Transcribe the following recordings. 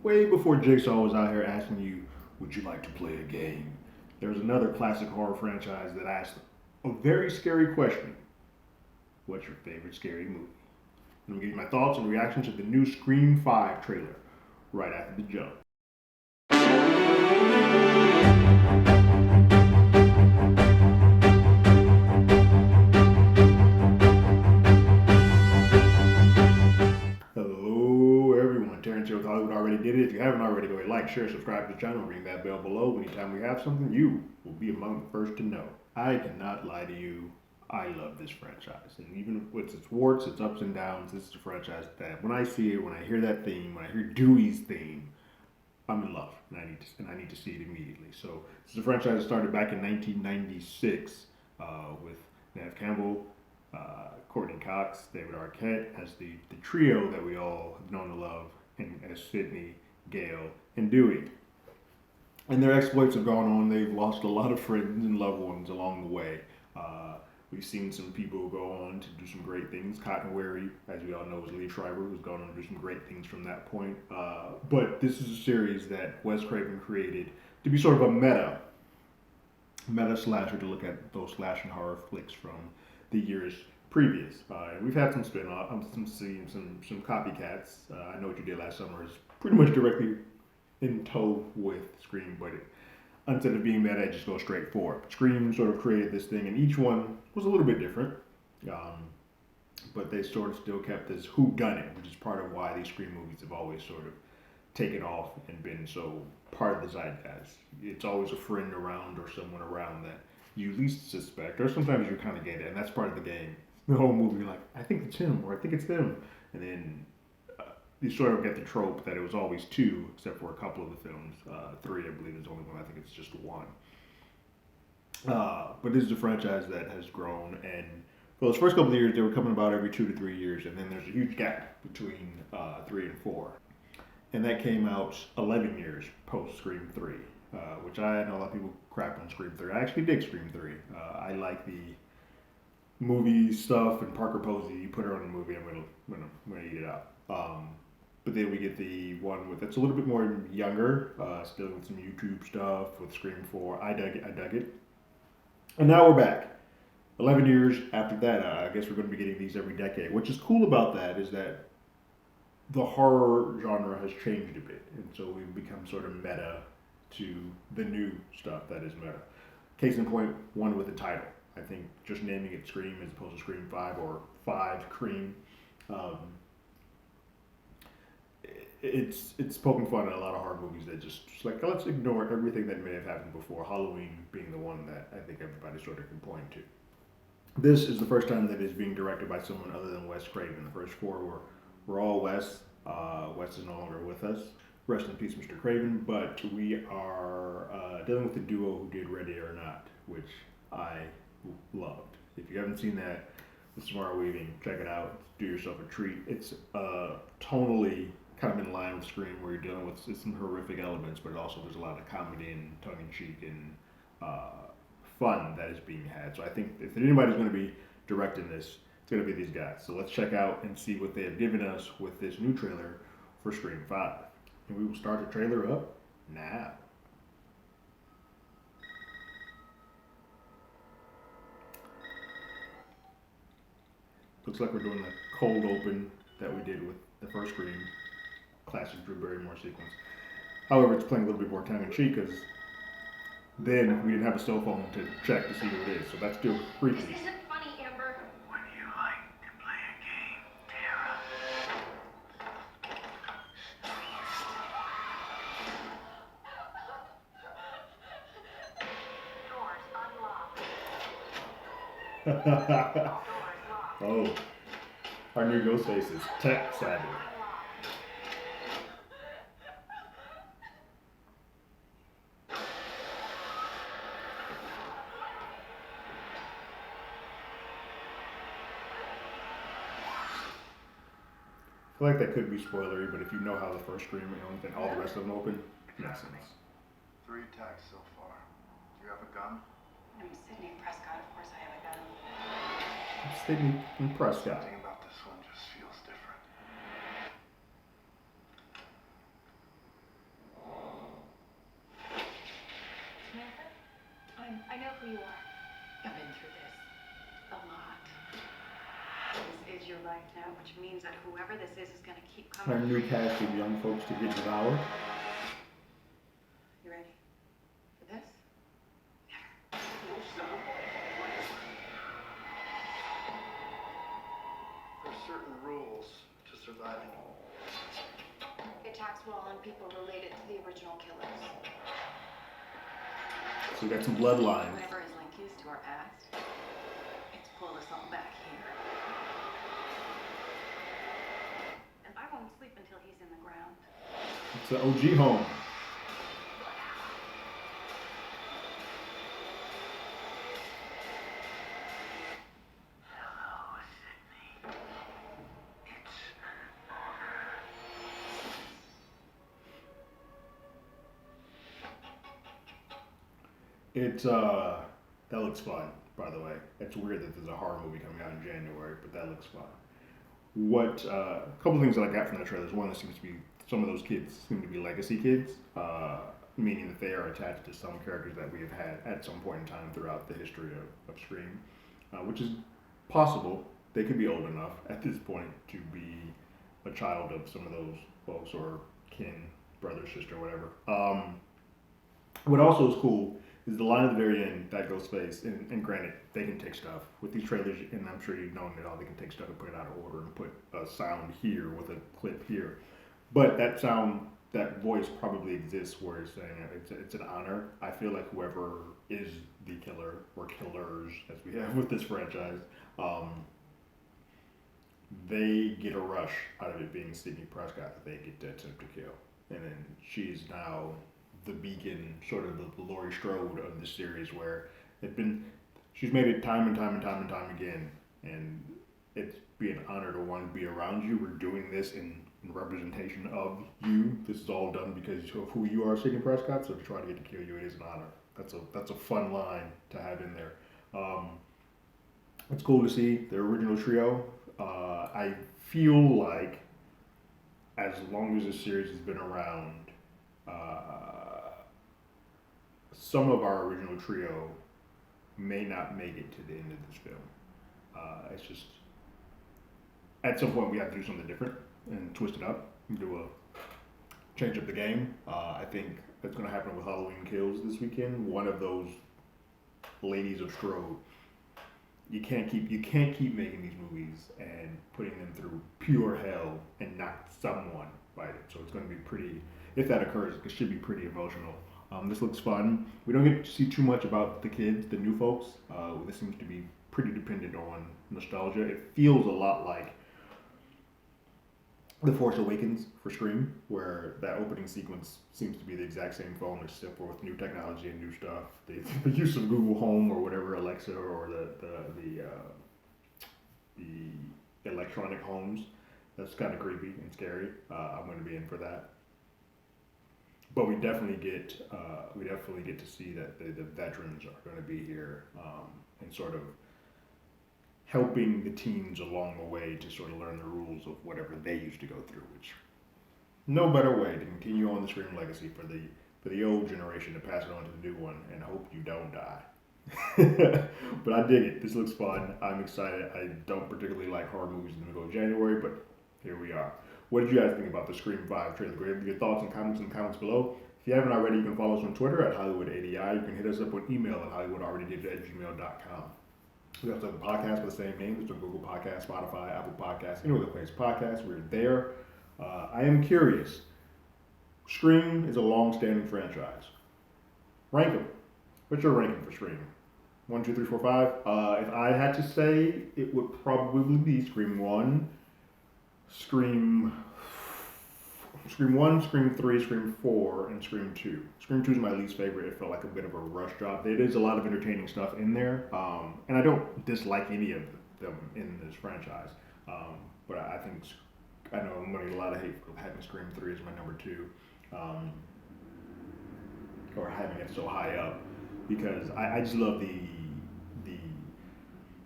way before Jigsaw was out here asking you, would you like to play a game? There was another classic horror franchise that asked a very scary question. What's your favorite scary movie? I'm gonna give you my thoughts and reactions to the new Scream 5 trailer right after the jump. Hello, everyone. Terrence here with Hollywood Already Did It. If you haven't already, go ahead, like, share, subscribe to the channel, ring that bell below. Anytime we have something, you will be among the first to know. I cannot lie to you. I love this franchise. And even with its warts, its ups and downs, this is a franchise that when I see it, when I hear that theme, when I hear Dewey's theme, I'm in love, and I need to see it immediately. So this is a franchise that started back in 1996 with Neve Campbell, Courtney Cox, David Arquette as the trio that we all have known and love, and as Sidney, Gale, and Dewey. And their exploits have gone on. They've lost a lot of friends and loved ones along the way. Uh, we've seen some people go on to do some great things. Cotton Wary, as we all know, is Lee Schreiber, who's gone on to do some great things from that point. But this is a series that Wes Craven created to be sort of a meta slasher to look at those slash and horror flicks from the years previous. We've had some spin-off, some copycats. I Know What You Did Last Summer is pretty much directly in tow with Scream, but instead of being meta, it just goes straight for it. Scream sort of created this thing, and each one was a little bit different. Um, but they sort of still kept this who done it, which is part of why these Scream movies have always sort of taken off and been so part of the zeitgeist. It's always a friend around or someone around that you least suspect, or sometimes you kind of get it, and that's part of the game. The whole movie, you're like, I think it's him, or I think it's them, and then you sort of get the trope that it was always two, except for a couple of the films. Three, I believe, is the only one. I think it's just one. But this is a franchise that has grown, and for those first couple of years, they were coming about every 2 to 3 years, and then there's a huge gap between three and four. And that came out 11 years post Scream 3, which I know a lot of people crap on Scream 3. I actually dig Scream 3. I like the movie stuff and Parker Posey. You put her on a movie, I'm gonna eat it up. But then we get the one that's a little bit more younger, still with some YouTube stuff with Scream 4. I dug it. I dug it. And now we're back. 11 years after that, I guess we're going to be getting these every decade. Which is cool about that is that the horror genre has changed a bit, and so we've become sort of meta to the new stuff that is meta. Case in point, one with the title. I think just naming it Scream as opposed to Scream 5 or 5 Cream, um, it's poking fun at a lot of horror movies that just like let's ignore everything that may have happened before. Halloween being the one that I think everybody sort of can point to. This is the first time that it's being directed by someone other than Wes Craven. The first four were all Wes. Wes is no longer with us. Rest in peace, Mr. Craven. But we are dealing with the duo who did Ready or Not, which I loved. If you haven't seen that with Samara Weaving, check it out. Do yourself a treat. It's tonally kind of in line with Scream, where you're dealing with some horrific elements, but also there's a lot of comedy and tongue in cheek and fun that is being had. So I think if anybody's going to be directing this, it's going to be these guys. So let's check out and see what they have given us with this new trailer for Scream 5. And we will start the trailer up now. Looks like we're doing the cold open that we did with the first Scream, classic Drew Barrymore sequence. However, it's playing a little bit more tongue in cheek because then we didn't have a cell phone to check to see who it is, so that's still creepy. This isn't funny, Amber. Would you like to play a game, Tara? Doors unlocked. Oh, our new Ghostface is tech savvy. I feel like that could be spoilery, but if you know how the first Scream ends and all the rest of them open, nonsense. 3 attacks so far. You have a gun? I'm Sydney Prescott. Of course I have a gun. Sydney and Prescott. Something about this one just feels different. your life now, which means that whoever this is going to keep Our coming. new cast of young folks to get devoured. You ready for this? There's certain rules to surviving. The attacks were all on people related to the original killers. So we got some bloodlines. Whatever his link is to our past, it's pulled us all back here. And I won't sleep until he's in the ground. It's an OG home. It's that looks fun, by the way. It's weird that there's a horror movie coming out in January, but that looks fun. What a couple things that I got from the trailers. One, it seems to be some of those kids seem to be legacy kids, meaning that they are attached to some characters that we have had at some point in time throughout the history of Scream, which is possible. They could be old enough at this point to be a child of some of those folks or kin, brother, sister, whatever. What also is cool is the line at the very end that Ghostface, and granted, they can take stuff with these trailers, and I'm sure you've known it all, they can take stuff and put it out of order and put a sound here with a clip here. But that sound, that voice probably exists where it's saying it's an honor. I feel like whoever is the killer, or killers, as we have with this franchise, they get a rush out of it being Sidney Prescott that they get to attempt to kill. And then she's now the beacon, sort of the Laurie Strode of the series, where she's made it time and time and time and time again, and it's be an honor to want to be around you. We're doing this in representation of you. This is all done because of who you are, Sidney Prescott. So to try to get to kill you, it is an honor. That's a fun line to have in there. It's cool to see the original trio. I feel like as long as this series has been around, some of our original trio may not make it to the end of this film. It's just, at some point we have to do something different and twist it up and change up the game. I think that's going to happen with Halloween Kills this weekend. One of those ladies of Strode. You can't keep making these movies and putting them through pure hell and not someone fight it. So it's going to be pretty, if that occurs, it should be pretty emotional. This looks fun. We don't get to see too much about the kids, the new folks. This seems to be pretty dependent on nostalgia. It feels a lot like The Force Awakens for Scream, where that opening sequence seems to be the exact same phone, except for with new technology and new stuff. The use of Google Home or whatever, Alexa, or the electronic homes. That's kind of creepy and scary. I'm going to be in for that. But we definitely get to see that the veterans are going to be here and sort of helping the teens along the way to sort of learn the rules of whatever they used to go through. Which no better way to continue on the Scream legacy for the old generation to pass it on to the new one and hope you don't die. But I dig it. This looks fun. I'm excited. I don't particularly like horror movies in the middle of January, but here we are. What did you guys think about the Scream 5 trailer? Your thoughts and comments in the comments below. If you haven't already, you can follow us on Twitter at HollywoodADI. You can hit us up on email at HollywoodAlreadyDid@gmail.com. We also have a podcast with the same name. It's on Google Podcasts, Spotify, Apple Podcasts, any other place podcasts. We're there. I am curious. Scream is a long-standing franchise. Rank them. What's your ranking for Scream? 1, 2, 3, 4, 5. If I had to say, it would probably be Scream 1, Scream 1, Scream 3, Scream 4, and Scream 2. Scream 2 is my least favorite. It felt like a bit of a rush job. There is a lot of entertaining stuff in there, and I don't dislike any of them in this franchise. But I think, I know I'm going to get a lot of hate for having Scream 3 as my number 2, or having it so high up, because I just love the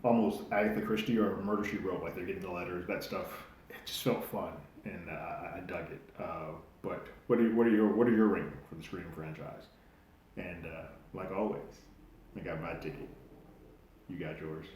almost Agatha Christie or Murder, She Wrote, like they're getting the letters, that stuff. It just felt fun, and I dug it. But what are your rankings for the Scream franchise? And like always, I got my ticket. You got yours.